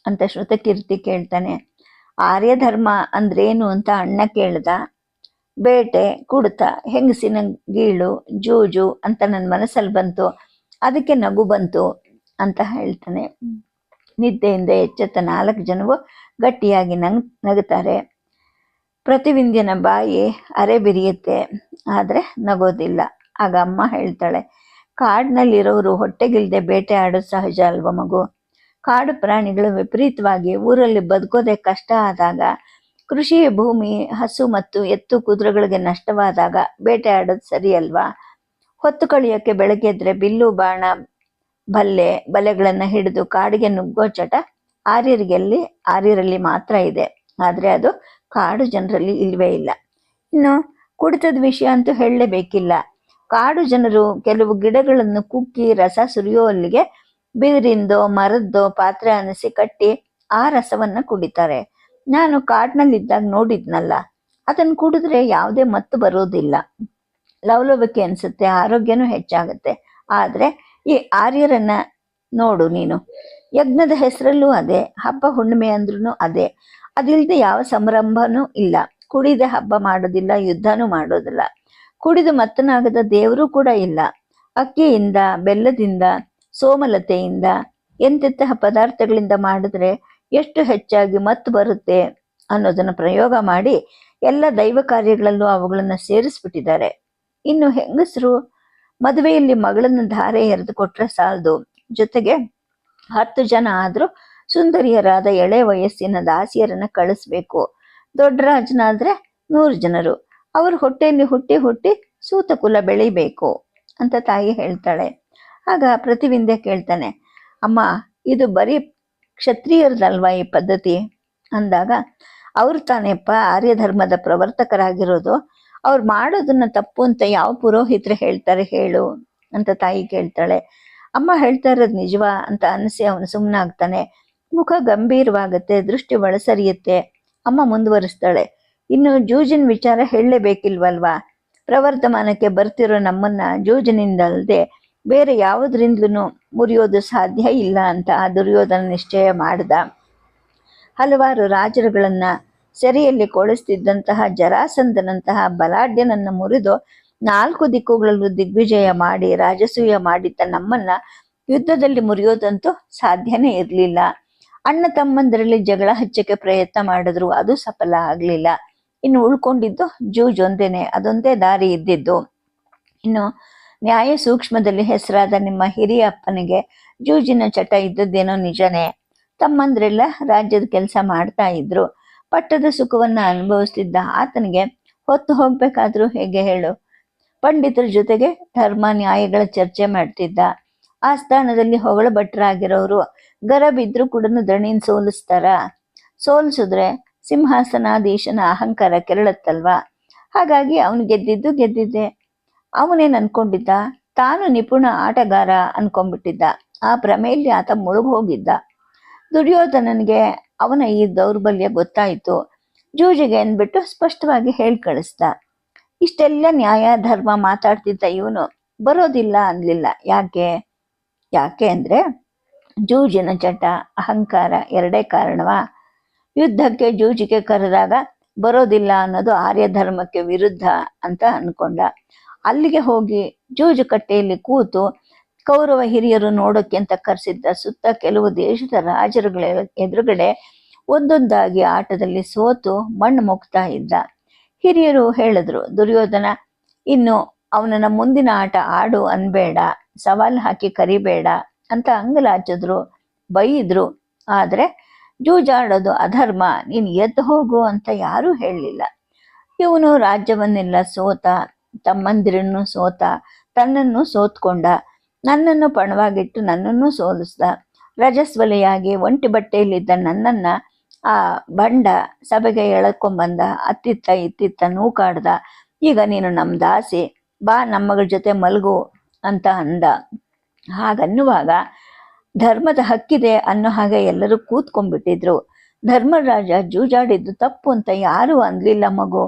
ಅಂತ ಶ್ರುತಕೀರ್ತಿ ಕೇಳ್ತಾನೆ. ಆರ್ಯ ಧರ್ಮ ಅಂದ್ರೇನು ಅಂತ ಅಣ್ಣ ಕೇಳ್ದ. ಬೇಟೆ, ಕುಡಿತ, ಹೆಂಗಸಿನ ಗೀಳು, ಜೂಜು ಅಂತ ನನ್ನ ಮನಸ್ಸಲ್ಲಿ ಬಂತು, ಅದಕ್ಕೆ ನಗು ಬಂತು ಅಂತ ಹೇಳ್ತಾನೆ. ನಿದ್ದೆಯಿಂದ ಎಚ್ಚೆತ್ತ 4 ಜನವು ಗಟ್ಟಿಯಾಗಿ ನಗುತ್ತಾರೆ. ಪ್ರತಿವಿಂಧ್ಯನ ಬಾಯಿ ಅರೆ ಬಿರಿಯುತ್ತೆ, ಆದ್ರೆ ನಗೋದಿಲ್ಲ. ಆಗ ಅಮ್ಮ ಹೇಳ್ತಾಳೆ, ಕಾಡಿನಲ್ಲಿರೋರು ಹೊಟ್ಟೆಗಿಲ್ದೆ ಬೇಟೆ ಆಡೋದು ಸಹಜ ಅಲ್ವ ಮಗು? ಕಾಡು ಪ್ರಾಣಿಗಳು ವಿಪರೀತವಾಗಿ ಊರಲ್ಲಿ ಬದುಕೋದೆ ಕಷ್ಟ ಆದಾಗ, ಕೃಷಿ ಭೂಮಿ, ಹಸು ಮತ್ತು ಎತ್ತು ಕುದುರೆಗಳಿಗೆ ನಷ್ಟವಾದಾಗ ಬೇಟೆ ಆಡೋದು ಸರಿ ಅಲ್ವಾ? ಹೊತ್ತು ಕಳಿಯೋಕ್ಕೆ ಬೆಳಗ್ಗೆ ಎದ್ರೆ ಬಿಲ್ಲು, ಬಾಣ, ಬಲೆಗಳನ್ನ ಹಿಡಿದು ಕಾಡಿಗೆ ನುಗ್ಗೋ ಚಟ ಆರ್ಯರಲ್ಲಿ ಮಾತ್ರ ಇದೆ. ಆದ್ರೆ ಅದು ಕಾಡು ಜನರಲ್ಲಿ ಇಲ್ವೇ ಇಲ್ಲ. ಇನ್ನು ಕುಡಿತದ ವಿಷಯ ಅಂತೂ ಹೇಳಲೇಬೇಕಿಲ್ಲ. ಕಾಡು ಜನರು ಕೆಲವು ಗಿಡಗಳನ್ನು ಕುಕ್ಕಿ ರಸ ಸುರಿಯೋ ಅಲ್ಲಿಗೆ ಬಿದಿರಿಂದೋ ಮರದ್ದೋ ಪಾತ್ರೆ ಅನಿಸಿ ಕಟ್ಟಿ ಆ ರಸವನ್ನ ಕುಡಿತಾರೆ. ನಾನು ಕಾಡಿನಲ್ಲಿದ್ದಾಗ ನೋಡಿದ್ನಲ್ಲ, ಅದನ್ನು ಕುಡಿದ್ರೆ ಯಾವುದೇ ಮತ್ತು ಬರೋದಿಲ್ಲ. ಲವಲವಿಕೆ ಅನ್ಸುತ್ತೆ, ಆರೋಗ್ಯನೂ ಹೆಚ್ಚಾಗುತ್ತೆ. ಆದ್ರೆ ಈ ಆರ್ಯರನ್ನ ನೋಡು ನೀನು. ಯಜ್ಞದ ಹೆಸರಲ್ಲೂ ಅದೇ, ಹಬ್ಬ ಹುಣ್ಣಿಮೆ ಅಂದ್ರೂ ಅದೇ. ಅದಿಲ್ಲದೆ ಯಾವ ಸಂರಂಭನೂ ಇಲ್ಲ. ಕುಡಿದೆ ಹಬ್ಬ ಮಾಡೋದಿಲ್ಲ, ಯುದ್ಧನೂ ಮಾಡೋದಿಲ್ಲ. ಕುಡಿದು ಮತ್ತನಾಗದ ದೇವರು ಕೂಡ ಇಲ್ಲ. ಅಕ್ಕಿಯಿಂದ, ಬೆಲ್ಲದಿಂದ, ಸೋಮಲತೆಯಿಂದ, ಎಂತೆಂತಹ ಪದಾರ್ಥಗಳಿಂದ ಮಾಡಿದ್ರೆ ಎಷ್ಟು ಹೆಚ್ಚಾಗಿ ಮತ್ತು ಬರುತ್ತೆ ಅನ್ನೋದನ್ನ ಪ್ರಯೋಗ ಮಾಡಿ ಎಲ್ಲ ದೈವ ಕಾರ್ಯಗಳಲ್ಲೂ ಅವುಗಳನ್ನ ಸೇರಿಸ್ಬಿಟ್ಟಿದ್ದಾರೆ. ಇನ್ನು ಹೆಂಗಸರು ಮದುವೆಯಲ್ಲಿ ಮಗಳನ್ನು ಧಾರೆ ಎರೆದು ಕೊಟ್ರೆ ಸಾಲದು, ಜೊತೆಗೆ 10 ಜನ ಆದ್ರೂ ಸುಂದರಿಯರಾದ ಎಳೆ ವಯಸ್ಸಿನ ದಾಸಿಯರನ್ನ ಕಳಿಸ್ಬೇಕು. ದೊಡ್ಡ ರಾಜನಾದ್ರೆ 100 ಜನರು. ಅವ್ರ ಹೊಟ್ಟೆಯಲ್ಲಿ ಹುಟ್ಟಿ ಸೂತ ಕುಲ ಬೆಳಿಬೇಕು ಅಂತ ತಾಯಿ ಹೇಳ್ತಾಳೆ. ಆಗ ಪ್ರತಿವಿಂದ್ಯ ಕೇಳ್ತಾನೆ, ಅಮ್ಮ ಇದು ಬರೀ ಕ್ಷತ್ರಿಯರದಲ್ವಾ ಈ ಪದ್ಧತಿ ಅಂದಾಗ, ಅವ್ರು ತಾನೇಪ್ಪ ಆರ್ಯ ಧರ್ಮದ ಪ್ರವರ್ತಕರಾಗಿರೋದು, ಅವ್ರು ಮಾಡೋದನ್ನ ತಪ್ಪು ಅಂತ ಯಾವ ಪುರೋಹಿತರು ಹೇಳ್ತಾರೆ ಹೇಳು ಅಂತ ತಾಯಿ ಕೇಳ್ತಾಳೆ. ಅಮ್ಮ ಹೇಳ್ತಾ ಇರೋದು ನಿಜವಾ ಅಂತ ಅನಿಸಿ ಅವನು ಸುಮ್ಮನಾಗ್ತಾನೆ. ಮುಖ ಗಂಭೀರವಾಗತ್ತೆ, ದೃಷ್ಟಿ ಒಳಸರಿಯುತ್ತೆ. ಅಮ್ಮ ಮುಂದುವರಿಸ್ತಾಳೆ, ಇನ್ನು ಜೂಜಿನ ವಿಚಾರ ಹೇಳಲೇಬೇಕಿಲ್ವಲ್ವಾ? ಪ್ರವರ್ಧಮಾನಕ್ಕೆ ಬರ್ತಿರೋ ನಮ್ಮನ್ನ ಜೂಜಿನಿಂದಲ್ಲದೆ ಬೇರೆ ಯಾವುದರಿಂದಲೂ ಮುರಿಯೋದು ಸಾಧ್ಯ ಇಲ್ಲ ಅಂತ ಆ ದುರ್ಯೋಧನ ನಿಶ್ಚಯ ಮಾಡ್ದ. ಹಲವಾರು ರಾಜರುಗಳನ್ನ ಸೆರೆಯಲ್ಲಿ ಕೊಳಿಸ್ತಿದ್ದಂತಹ ಜರಾಸಂಧನಂತಹ ಬಲಾಢ್ಯನನ್ನ ಮುರಿದು 4 ದಿಕ್ಕುಗಳಲ್ಲೂ ದಿಗ್ವಿಜಯ ಮಾಡಿ ರಾಜಸೂಯ ಮಾಡಿದ್ದ ನಮ್ಮನ್ನ ಯುದ್ಧದಲ್ಲಿ ಮುರಿಯೋದಂತೂ ಸಾಧ್ಯನೇ ಇರಲಿಲ್ಲ. ಅಣ್ಣ ತಮ್ಮಂದರಲ್ಲಿ ಜಗಳ ಹಚ್ಚಕ್ಕೆ ಪ್ರಯತ್ನ ಮಾಡಿದ್ರು, ಅದು ಸಫಲ ಆಗ್ಲಿಲ್ಲ. ಇನ್ನು ಉಳ್ಕೊಂಡಿದ್ದು ಜೂಜೊಂದೇನೆ, ಅದೊಂದೇ ದಾರಿ ಇದ್ದಿದ್ದು. ಇನ್ನು ನ್ಯಾಯ ಸೂಕ್ಷ್ಮದಲ್ಲಿ ಹೆಸರಾದ ನಿಮ್ಮ ಹಿರಿಯ ಅಪ್ಪನಿಗೆ ಜೂಜಿನ ಚಟ ಇದ್ದದ್ದೇನೋ ನಿಜನೇ. ತಮ್ಮಂದ್ರೆಲ್ಲ ರಾಜ್ಯದ ಕೆಲಸ ಮಾಡ್ತಾ ಇದ್ರು. ಪಟ್ಟದ ಸುಖವನ್ನ ಅನುಭವಿಸ್ತಿದ್ದ ಆತನಿಗೆ ಹೊತ್ತು ಹೋಗ್ಬೇಕಾದ್ರೂ ಹೇಗೆ ಹೇಳು? ಪಂಡಿತರ ಜೊತೆಗೆ ಧರ್ಮ ನ್ಯಾಯಗಳ ಚರ್ಚೆ ಮಾಡ್ತಿದ್ದ. ಆ ಸ್ಥಾನದಲ್ಲಿ ಹೊಗಳ ಭಟ್ರಾಗಿರೋರು ಗರಬಿದ್ರು ಕೂಡ ದಣಿನ್ ಸೋಲಿಸ್ತಾರ? ಸೋಲಿಸಿದ್ರೆ ಸಿಂಹಾಸನಾಧೀಶನ ಅಹಂಕಾರ ಕೆರಳತ್ತಲ್ವಾ? ಹಾಗಾಗಿ ಅವನು ಗೆದ್ದಿದ್ದೆ. ಅವನೇನ್ ಅನ್ಕೊಂಡಿದ್ದ? ತಾನು ನಿಪುಣ ಆಟಗಾರ ಅನ್ಕೊಂಡ್ಬಿಟ್ಟಿದ್ದ. ಆ ಭ್ರಮೆಯಲ್ಲಿ ಆತ ಮುಳುಗ್ ಹೋಗಿದ್ದ. ದುರ್ಯೋಧನನಿಗೆ ಅವನ ಈ ದೌರ್ಬಲ್ಯ ಗೊತ್ತಾಯಿತು. ಜೂಜಿಗೆ ಅಂದ್ಬಿಟ್ಟು ಸ್ಪಷ್ಟವಾಗಿ ಹೇಳಿ ಕಳಿಸ್ದ. ಇಷ್ಟೆಲ್ಲ ನ್ಯಾಯ ಧರ್ಮ ಮಾತಾಡ್ತಿದ್ದ ಇವನು ಬರೋದಿಲ್ಲ ಅನ್ಲಿಲ್ಲ. ಯಾಕೆ ಅಂದ್ರೆ ಜೂಜಿನ ಚಟ, ಅಹಂಕಾರ ಎರಡೇ ಕಾರಣವಾ? ಯುದ್ಧಕ್ಕೆ ಜೂಜಿಗೆ ಕರೆದಾಗ ಬರೋದಿಲ್ಲ ಅನ್ನೋದು ಆರ್ಯ ಧರ್ಮಕ್ಕೆ ವಿರುದ್ಧ ಅಂತ ಅನ್ಕೊಂಡ. ಅಲ್ಲಿಗೆ ಹೋಗಿ ಜೂಜು ಕಟ್ಟೆಯಲ್ಲಿ ಕೂತು ಕೌರವ ಹಿರಿಯರು ನೋಡೋಕೆ ಅಂತ ಕರೆಸಿದ್ದ ಸುತ್ತ ಕೆಲವು ದೇಶದ ರಾಜರುಗಳ ಎದುರುಗಡೆ ಒಂದೊಂದಾಗಿ ಆಟದಲ್ಲಿ ಸೋತು ಮಣ್ಣು ಮುಗ್ತಾ ಇದ್ದ. ಹಿರಿಯರು ಹೇಳಿದ್ರು, ದುರ್ಯೋಧನ ಇನ್ನು ಅವನನ್ನ ಮುಂದಿನ ಆಟ ಆಡು ಅನ್ಬೇಡ, ಸವಾಲ್ ಹಾಕಿ ಕರಿಬೇಡ ಅಂತ ಅಂಗಲಾಚಿದ್ರು, ಬೈದ್ರು. ಆದ್ರೆ ಜೂಜಾಡೋದು ಅಧರ್ಮ, ನೀನ್ ಎದ್ದು ಹೋಗು ಅಂತ ಯಾರೂ ಹೇಳಲಿಲ್ಲ. ಇವನು ರಾಜ್ಯವನ್ನೆಲ್ಲ ಸೋತ, ತಮ್ಮಂದಿರನ್ನು ಸೋತ, ತನ್ನನ್ನು ಸೋತ್ಕೊಂಡ, ನನ್ನನ್ನು ಪಣವಾಗಿಟ್ಟು ನನ್ನನ್ನು ಸೋಲಿಸ್ದ. ರಜಸ್ವಲೆಯಾಗಿ ಒಂಟಿ ಬಟ್ಟೆಯಲ್ಲಿದ್ದ ನನ್ನನ್ನ ಆ ಬಂಡ ಸಭೆಗೆ ಎಳ್ಕೊಂಬಂದ, ಅತ್ತಿತ್ತ ಇತ್ತಿತ್ತ ನೂಕಾಡ್ದ. ಈಗ ನೀನು ನಮ್ ದಾಸಿ, ಬಾ ನಮ್ಮಗಳ ಜೊತೆ ಮಲ್ಗು ಅಂತ ಅಂದ. ಹಾಗನ್ನುವಾಗ ಧರ್ಮದ ಹಕ್ಕಿದೆ ಅನ್ನೋ ಹಾಗೆ ಎಲ್ಲರೂ ಕೂತ್ಕೊಂಡ್ಬಿಟ್ಟಿದ್ರು. ಧರ್ಮರಾಜ ಜೂಜಾಡಿದ್ದು ತಪ್ಪು ಅಂತ ಯಾರೂ ಅನ್ಲಿಲ್ಲ ಮಗು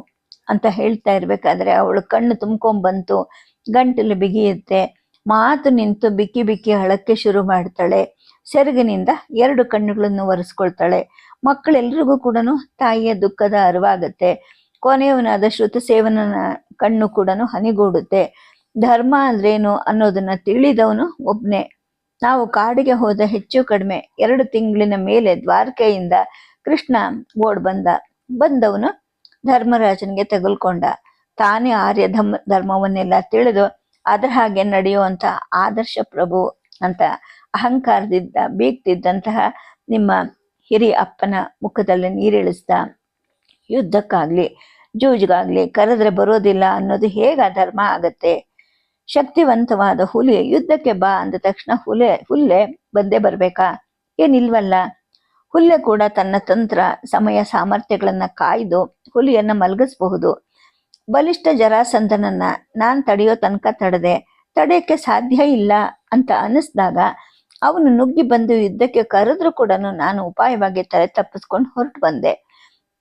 ಅಂತ ಹೇಳ್ತಾ ಇರ್ಬೇಕಾದ್ರೆ ಅವಳು ಕಣ್ಣು ತುಂಬ್ಕೊಂಡ್ಬಂತು, ಗಂಟಲು ಬಿಗಿಯುತ್ತೆ, ಮಾತು ನಿಂತು ಬಿಕ್ಕಿ ಬಿಕ್ಕಿ ಅಳಕ್ಕೆ ಶುರು ಮಾಡ್ತಾಳೆ. ಸೆರಗಿನಿಂದ 2 ಕಣ್ಣುಗಳನ್ನು ಒರೆಸ್ಕೊಳ್ತಾಳೆ. ಮಕ್ಕಳೆಲ್ರಿಗೂ ಕೂಡ ತಾಯಿಯ ದುಃಖದ ಅರಿವಾಗತ್ತೆ. ಕೊನೆಯವನಾದ ಶ್ರುತಸೇವನನ ಕಣ್ಣು ಕೂಡ ಹನಿಗೂಡುತ್ತೆ. ಧರ್ಮ ಅಂದ್ರೇನು ಅನ್ನೋದನ್ನ ತಿಳಿದವನು ಒಬ್ನೇ. ನಾವು ಕಾಡಿಗೆ ಹೋದ ಹೆಚ್ಚು ಕಡಿಮೆ 2 ತಿಂಗಳಿನ ಮೇಲೆ ದ್ವಾರಕೆಯಿಂದ ಕೃಷ್ಣ ಓಡ್ ಬಂದವನು ಧರ್ಮರಾಜನಿಗೆ ತಗುಲ್ಕೊಂಡ. ತಾನೇ ಆರ್ಯ ಧರ್ಮವನ್ನೆಲ್ಲ ತಿಳಿದು ಅದ್ರ ಹಾಗೆ ನಡೆಯುವಂತ ಆದರ್ಶ ಪ್ರಭು ಅಂತ ಅಹಂಕಾರದಿಂದ ಬೀಗ್ತಿದ್ದಂತಹ ನಿಮ್ಮ ಹಿರಿಯ ಅಪ್ಪನ ಮುಖದಲ್ಲಿ ನೀರಿಳಿಸ್ದ. ಯುದ್ಧಕ್ಕಾಗ್ಲಿ ಜೂಜ್ಗಾಗ್ಲಿ ಕರೆದ್ರೆ ಬರೋದಿಲ್ಲ ಅನ್ನೋದು ಹೇಗ ಧರ್ಮ ಆಗತ್ತೆ? ಶಕ್ತಿವಂತವಾದ ಹುಲಿ ಯುದ್ಧಕ್ಕೆ ಬಾ ಅಂದ ತಕ್ಷಣ ಹುಲ್ಲೆ ಬಂದೇ ಬರ್ಬೇಕಾ? ಏನಿಲ್ವಲ್ಲ. ಹುಲ್ಲೆ ಕೂಡ ತನ್ನ ತಂತ್ರ ಸಮಯ ಸಾಮರ್ಥ್ಯಗಳನ್ನ ಕಾಯ್ದು ಹುಲಿಯನ್ನ ಮಲಗಿಸಬಹುದು. ಬಲಿಷ್ಠ ಜರಾಸಂಧನನ್ನ ನಾನ್ ತಡೆಯೋ ತನಕ ತಡೆಯಕ್ಕೆ ಸಾಧ್ಯ ಇಲ್ಲ ಅಂತ ಅನಿಸ್ದಾಗ ಅವನು ನುಗ್ಗಿ ಬಂದು ಯುದ್ಧಕ್ಕೆ ಕರೆದ್ರು ಕೂಡ ನಾನು ಉಪಾಯವಾಗಿ ತಲೆ ತಪ್ಪಿಸ್ಕೊಂಡು ಹೊರಟು ಬಂದೆ.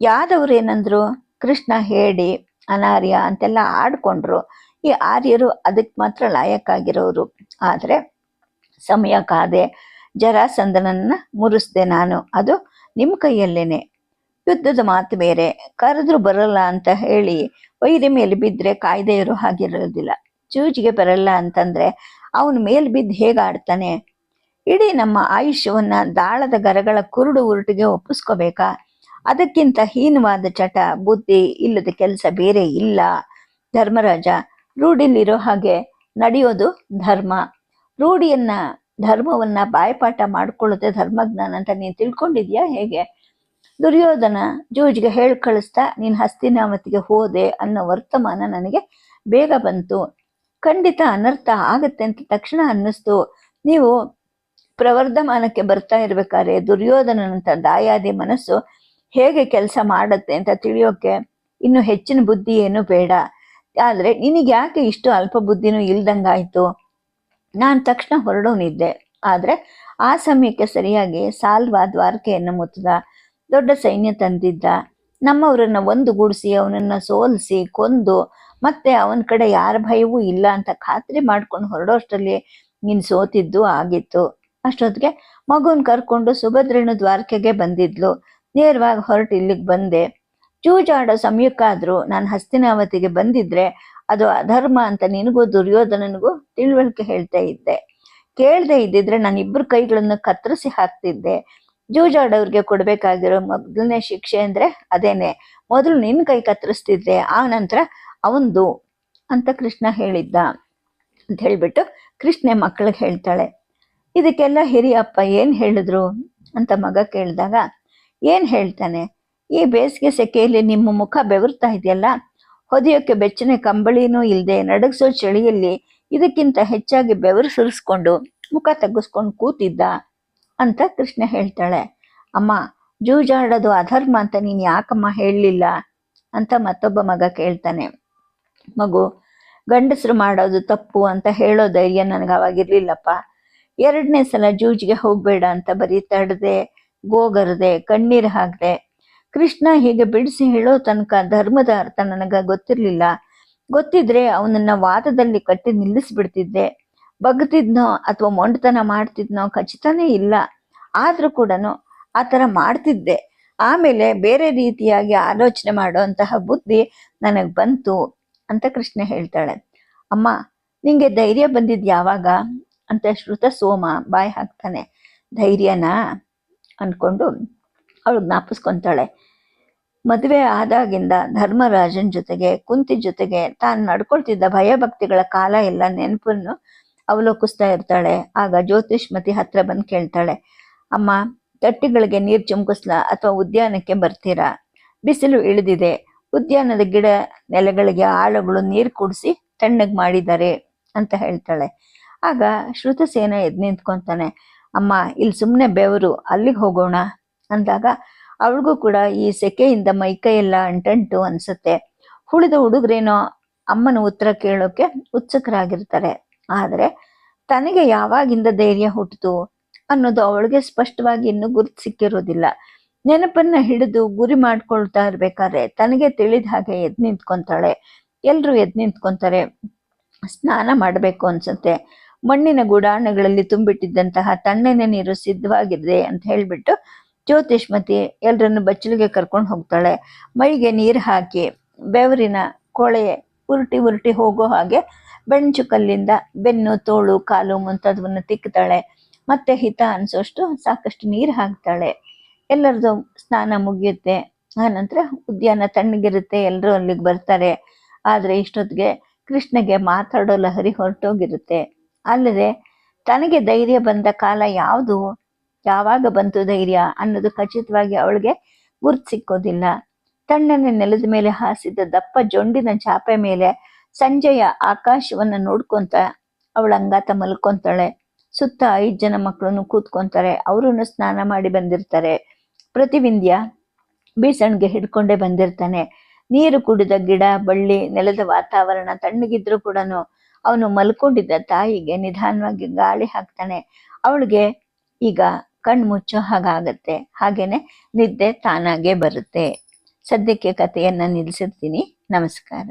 ಯಾದವ್ರು ಏನಂದ್ರು? ಕೃಷ್ಣ ಹೇಡಿ ಅನಾರ್ಯ ಅಂತೆಲ್ಲ ಆಡ್ಕೊಂಡ್ರು. ಈ ಆರ್ಯರು ಅದಕ್ಕೆ ಮಾತ್ರ ಲಾಯಕ್ಕಾಗಿರೋರು. ಆದ್ರೆ ಸಮಯ ಕಾದೆ ಜರಾಸಂಧನನ್ನ ಮುರಿಸ್ದೆ ನಾನು. ಅದು ನಿಮ್ಮ ಕೈಯಲ್ಲೇನೆ. ಯುದ್ಧದ ಮಾತು ಬೇರೆ. ಕರೆದ್ರು ಬರಲ್ಲ ಅಂತ ಹೇಳಿ ವೈರಿ ಮೇಲೆ ಬಿದ್ದರೆ ಕಾಯ್ದೆ ಇರೋ ಹಾಗಿರೋದಿಲ್ಲ. ಜೂಜಿಗೆ ಬರಲ್ಲ ಅಂತಂದ್ರೆ ಅವನ ಮೇಲೆ ಬಿದ್ದು ಹೇಗಾಡ್ತಾನೆ? ಇಡೀ ನಮ್ಮ ಆಯುಷ್ಯವನ್ನ ದಾಳದ ಗರಗಳ ಕುರುಡು ಉರುಟಿಗೆ ಒಪ್ಪಿಸ್ಕೋಬೇಕಾ? ಅದಕ್ಕಿಂತ ಹೀನವಾದ ಚಟ ಬುದ್ಧಿ ಇಲ್ಲದ ಕೆಲಸ ಬೇರೆ ಇಲ್ಲ. ಧರ್ಮರಾಜ, ರೂಢಿಲಿರೋ ಹಾಗೆ ನಡೆಯೋದು ಧರ್ಮ. ಧರ್ಮವನ್ನ ಬಾಯ್ಪಾಠ ಮಾಡ್ಕೊಳ್ಳುತ್ತೆ ಧರ್ಮಜ್ಞಾನ ಅಂತ ನೀನ್ ತಿಳ್ಕೊಂಡಿದ್ಯಾ ಹೇಗೆ? ದುರ್ಯೋಧನ ಜೂಜ್ಗೆ ಹೇಳಿ ಕಳಿಸ್ತಾ ನೀನ್ ಹಸ್ತಿನಾವತಿಗೆ ಹೋದೆ ಅನ್ನೋ ವರ್ತಮಾನ ನನಗೆ ಬೇಗ ಬಂತು. ಖಂಡಿತ ಅನರ್ಥ ಆಗತ್ತೆ ಅಂತ ತಕ್ಷಣ ಅನ್ನಿಸ್ತು. ನೀವು ಪ್ರವರ್ಧಮಾನಕ್ಕೆ ಬರ್ತಾ ಇರ್ಬೇಕಾದ್ರೆ ದುರ್ಯೋಧನನಂತ ದಾಯಾದಿ ಮನಸ್ಸು ಹೇಗೆ ಕೆಲಸ ಮಾಡತ್ತೆ ಅಂತ ತಿಳಿಯೋಕೆ ಇನ್ನು ಹೆಚ್ಚಿನ ಬುದ್ಧಿ ಏನು ಬೇಡ. ಆದ್ರೆ ನಿನಗೆ ಯಾಕೆ ಇಷ್ಟು ಅಲ್ಪ ಬುದ್ಧಿನೂ ಇಲ್ದಂಗಾಯ್ತು? ನಾನು ತಕ್ಷಣ ಹೊರಡೋನಿದ್ದೆ. ಆದ್ರೆ ಆ ಸಮಯಕ್ಕೆ ಸರಿಯಾಗಿ ಸಾಲ್ವ ದ್ವಾರಕೆಯನ್ನು ಮುತ್ತದ. ದೊಡ್ಡ ಸೈನ್ಯ ತಂದಿದ್ದ. ನಮ್ಮವರನ್ನ ಒಂದುಗೂಡಿಸಿ ಅವನನ್ನ ಸೋಲಿಸಿ ಕೊಂದು ಮತ್ತೆ ಅವನ ಕಡೆ ಯಾರ ಭಯವೂ ಇಲ್ಲ ಅಂತ ಖಾತ್ರಿ ಮಾಡ್ಕೊಂಡು ಹೊರಡೋಷ್ಟರಲ್ಲಿ ನೀನ್ ಸೋತಿದ್ದು ಆಗಿತ್ತು. ಅಷ್ಟೊತ್ತಿಗೆ ಮಗುನ್ ಕರ್ಕೊಂಡು ಸುಭದ್ರನು ದ್ವಾರಕೆಗೆ ಬಂದಿದ್ಲು. ನೇರವಾಗಿ ಹೊರಟು ಇಲ್ಲಿಗೆ ಬಂದೆ. ಜೂಜಾಡೋ ಸಮಯಕ್ಕಾದ್ರೂ ನಾನು ಹಸ್ತಿನಾವತಿಗೆ ಬಂದಿದ್ರೆ ಅದು ಅಧರ್ಮ ಅಂತ ನಿನಗೂ ದುರ್ಯೋಧನನಿಗೂ ತಿಳುವಳಿಕೆ ಹೇಳ್ತಾ ಇದ್ದೆ. ಕೇಳದೆ ಇದ್ದಿದ್ರೆ ನಾನು ಇಬ್ಬರು ಕೈಗಳನ್ನು ಕತ್ತರಿಸಿ ಹಾಕ್ತಿದ್ದೆ. ಜೂಜಾಡೋರ್ಗೆ ಕೊಡ್ಬೇಕಾಗಿರೋ ಮೊದಲನೇ ಶಿಕ್ಷೆ ಅಂದ್ರೆ ಅದೇನೆ. ಮೊದಲು ನಿನ್ ಕೈ ಕತ್ತರಿಸ್ತಿದ್ದೆ, ಆ ನಂತರ ಅವಂದು ಅಂತ ಕೃಷ್ಣ ಹೇಳಿದ್ದ ಅಂತ ಹೇಳ್ಬಿಟ್ಟು ಕೃಷ್ಣೆ ಮಕ್ಕಳಿಗೆ ಹೇಳ್ತಾಳೆ. ಇದಕ್ಕೆಲ್ಲ ಹಿರಿಯಪ್ಪ ಏನ್ ಹೇಳಿದ್ರು ಅಂತ ಮಗ ಕೇಳಿದಾಗ ಏನ್ ಹೇಳ್ತಾನೆ, ಈ ಬೇಸಿಗೆ ಸೆಕೆಯಲ್ಲಿ ನಿಮ್ಮ ಮುಖ ಬೆವರ್ತಾ ಇದೆಯಲ್ಲ, ಹೊದಿಯೋಕ್ಕೆ ಬೆಚ್ಚನೆ ಕಂಬಳಿನೂ ಇಲ್ಲದೆ ನಡಗಿಸೋ ಚಳಿಯಲ್ಲಿ ಇದಕ್ಕಿಂತ ಹೆಚ್ಚಾಗಿ ಬೆವರು ಸುರಿಸ್ಕೊಂಡು ಮುಖ ತಗ್ಗಿಸ್ಕೊಂಡು ಕೂತಿದ್ದ ಅಂತ ಕೃಷ್ಣ ಹೇಳ್ತಾಳೆ. ಅಮ್ಮ, ಜೂಜಾಡೋದು ಅಧರ್ಮ ಅಂತ ನೀನ್ ಯಾಕಮ್ಮ ಹೇಳಲಿಲ್ಲ ಅಂತ ಮತ್ತೊಬ್ಬ ಮಗ ಕೇಳ್ತಾನೆ. ಮಗು, ಗಂಡಸರು ಮಾಡೋದು ತಪ್ಪು ಅಂತ ಹೇಳೋ ಧೈರ್ಯ ನನಗೆ ಅವಾಗಿರ್ಲಿಲ್ಲಪ್ಪ. 2ನೇ ಸಲ ಜೂಜಿಗೆ ಹೋಗ್ಬೇಡ ಅಂತ ಬರೀ ತಡದೆ ಗೋಗರದೆ ಕಣ್ಣೀರು ಹಾಕ್ದೆ. ಕೃಷ್ಣ ಹೀಗೆ ಬಿಡಿಸಿ ಹೇಳೋ ತನಕ ಧರ್ಮದ ಅರ್ಥ ನನಗ ಗೊತ್ತಿರ್ಲಿಲ್ಲ. ಗೊತ್ತಿದ್ರೆ ಅವನನ್ನ ವಾದದಲ್ಲಿ ಕಟ್ಟಿ ನಿಲ್ಲಿಸ್ಬಿಡ್ತಿದ್ದೆ. ಬಗ್ತಿದ್ನೋ ಅಥವಾ ಮೊಂಡತನ ಮಾಡ್ತಿದ್ನೋ ಖಚಿತನೇ ಇಲ್ಲ. ಆದ್ರೂ ಕೂಡ ಆ ಥರ ಮಾಡ್ತಿದ್ದೆ. ಆಮೇಲೆ ಬೇರೆ ರೀತಿಯಾಗಿ ಆಲೋಚನೆ ಮಾಡೋಂತಹ ಬುದ್ಧಿ ನನಗೆ ಬಂತು ಅಂತ ಕೃಷ್ಣ ಹೇಳ್ತಾಳೆ. ಅಮ್ಮ, ನಿಂಗೆ ಧೈರ್ಯ ಬಂದಿದ್ ಯಾವಾಗ ಅಂತ ಶ್ರುತ ಸೋಮ ಬಾಯಿ ಹಾಕ್ತಾನೆ. ಧೈರ್ಯನಾ ಅನ್ಕೊಂಡು ಅವಳು ಜ್ಞಾಪಿಸ್ಕೊಂತಾಳೆ. ಮದುವೆ ಆದಾಗಿಂದ ಧರ್ಮರಾಜನ್ ಜೊತೆಗೆ ಕುಂತಿ ಜೊತೆಗೆ ತಾನು ನಡ್ಕೊಳ್ತಿದ್ದ ಭಯಭಕ್ತಿಗಳ ಕಾಲ ಎಲ್ಲ ನೆನಪನ್ನು ಅವಲೋಕಿಸ್ತಾ ಇರ್ತಾಳೆ. ಆಗ ಜ್ಯೋತಿಷ್ಮತಿ ಹತ್ರ ಬಂದು ಕೇಳ್ತಾಳೆ, ಅಮ್ಮ, ತಟ್ಟಿಗಳಿಗೆ ನೀರು ಚುಮ್ಕಿಸ್ಲಾ ಅಥವಾ ಉದ್ಯಾನಕ್ಕೆ ಬರ್ತೀರಾ? ಬಿಸಿಲು ಇಳಿದಿದೆ. ಉದ್ಯಾನದ ಗಿಡ ನೆಲೆಗಳಿಗೆ ಆಳುಗಳು ನೀರು ಕುಡಿಸಿ ತಣ್ಣಗೆ ಮಾಡಿದ್ದಾರೆ ಅಂತ ಹೇಳ್ತಾಳೆ. ಆಗ ಶ್ರುತಸೇನ ಎದ್ದು ನಿಂತ್ಕೊಂತಾನೆ. ಅಮ್ಮ, ಇಲ್ಲಿ ಸುಮ್ಮನೆ ಬೆವರು, ಅಲ್ಲಿಗೆ ಹೋಗೋಣ ಅಂದಾಗ ಅವಳಿಗೂ ಕೂಡ ಈ ಸೆಕೆಯಿಂದ ಮೈಕೈ ಎಲ್ಲ ಅಂಟಂಟು ಅನ್ಸುತ್ತೆ. ಉಳಿದ ಹುಡುಗರೇನೋ ಅಮ್ಮನ ಉತ್ತರ ಕೇಳೋಕೆ ಉತ್ಸುಕರಾಗಿರ್ತಾರೆ. ಆದರೆ ತನಗೆ ಯಾವಾಗಿಂದ ಧೈರ್ಯ ಹುಟ್ಟಿತು ಅನ್ನೋದು ಅವಳಿಗೆ ಸ್ಪಷ್ಟವಾಗಿ ಇನ್ನೂ ಗುರುತು ಸಿಕ್ಕಿರೋದಿಲ್ಲ. ನೆನಪನ್ನ ಹಿಡಿದು ಗುರಿ ಮಾಡ್ಕೊಳ್ತಾ ಇರ್ಬೇಕಾದ್ರೆ ತನಗೆ ತಿಳಿದ ಹಾಗೆ ಎದ್ದು ನಿಂತ್ಕೊಂತಾಳೆ. ಎಲ್ರೂ ಎದ್ದು ನಿಂತ್ಕೊಂತಾರೆ. ಸ್ನಾನ ಮಾಡಬೇಕು ಅನ್ಸುತ್ತೆ. ಮಣ್ಣಿನ ಗುಡಾಣಗಳಲ್ಲಿ ತುಂಬಿಟ್ಟಿದ್ದಂತಹ ತಣ್ಣನೆ ನೀರು ಸಿದ್ಧವಾಗಿದೆ ಅಂತ ಹೇಳ್ಬಿಟ್ಟು ಜ್ಯೋತಿಷ್ಮತಿ ಎಲ್ಲರನ್ನು ಬಚ್ಚಲಿಗೆ ಕರ್ಕೊಂಡು ಹೋಗ್ತಾಳೆ. ಮೈಗೆ ನೀರು ಹಾಕಿ ಬೆವರಿನ ಕೊಳೆ ಉರುಟಿ ಉರುಟಿ ಹೋಗೋ ಹಾಗೆ ಬೆಂಚು ಕಲ್ಲಿಂದ ಬೆನ್ನು, ತೋಳು, ಕಾಲು ಮುಂತಾದವನ್ನು ತಿಕ್ತಾಳೆ. ಮತ್ತೆ ಹಿತ ಅನ್ಸೋಷ್ಟು ಸಾಕಷ್ಟು ನೀರು ಹಾಕ್ತಾಳೆ. ಎಲ್ಲರದು ಸ್ನಾನ ಮುಗಿಯುತ್ತೆ. ಆನಂತರ ಉದ್ಯಾನ ತಣ್ಣಗಿರುತ್ತೆ. ಎಲ್ಲರೂ ಅಲ್ಲಿಗೆ ಬರ್ತಾರೆ. ಆದರೆ ಇಷ್ಟೊತ್ತಿಗೆ ಕೃಷ್ಣಗೆ ಮಾತಾಡೋ ಲಹರಿ ಹೊರಟೋಗಿರುತ್ತೆ. ಅಲ್ಲದೆ ತನಗೆ ಧೈರ್ಯ ಬಂದ ಕಾಲ ಯಾವುದು, ಯಾವಾಗ ಬಂತು ಧೈರ್ಯ ಅನ್ನೋದು ಖಚಿತವಾಗಿ ಅವಳಿಗೆ ಗುರ್ತು ಸಿಕ್ಕೋದಿಲ್ಲ. ತಣ್ಣನೆ ನೆಲದ ಮೇಲೆ ಹಾಸಿದ ದಪ್ಪ ಜೊಂಡಿನ ಚಾಪೆ ಮೇಲೆ ಸಂಜೆಯ ಆಕಾಶವನ್ನ ನೋಡ್ಕೊಂತ ಅವಳ ಅಂಗಾತ ಮಲ್ಕೊಂತಾಳೆ. ಸುತ್ತ 5 ಜನ ಮಕ್ಕಳನ್ನು ಕೂತ್ಕೊಂತಾರೆ. ಅವರನ್ನು ಸ್ನಾನ ಮಾಡಿ ಬಂದಿರ್ತಾರೆ. ಪ್ರತಿವಿಂಧ್ಯ ಬೀಸಣಿಗೆ ಹಿಡ್ಕೊಂಡೇ ಬಂದಿರ್ತಾನೆ. ನೀರು ಕುಡಿದ ಗಿಡ ಬಳ್ಳಿ ನೆಲದ ವಾತಾವರಣ ತಣ್ಣಗಿದ್ರು ಕೂಡ ಅವನು ಮಲ್ಕೊಂಡಿದ್ದ ತಾಯಿಗೆ ನಿಧಾನವಾಗಿ ಗಾಳಿ ಹಾಕ್ತಾನೆ. ಅವಳಿಗೆ ಈಗ ಕಣ್ಣು ಮುಚ್ಚೋ ಹಾಗಾಗತ್ತೆ. ಹಾಗೇನೆ ನಿದ್ದೆ ತಾನಾಗೆ ಬರುತ್ತೆ. ಸದ್ಯಕ್ಕೆ ಕಥೆಯನ್ನ ನಿಲ್ಲಿಸಿರ್ತೀನಿ. ನಮಸ್ಕಾರ.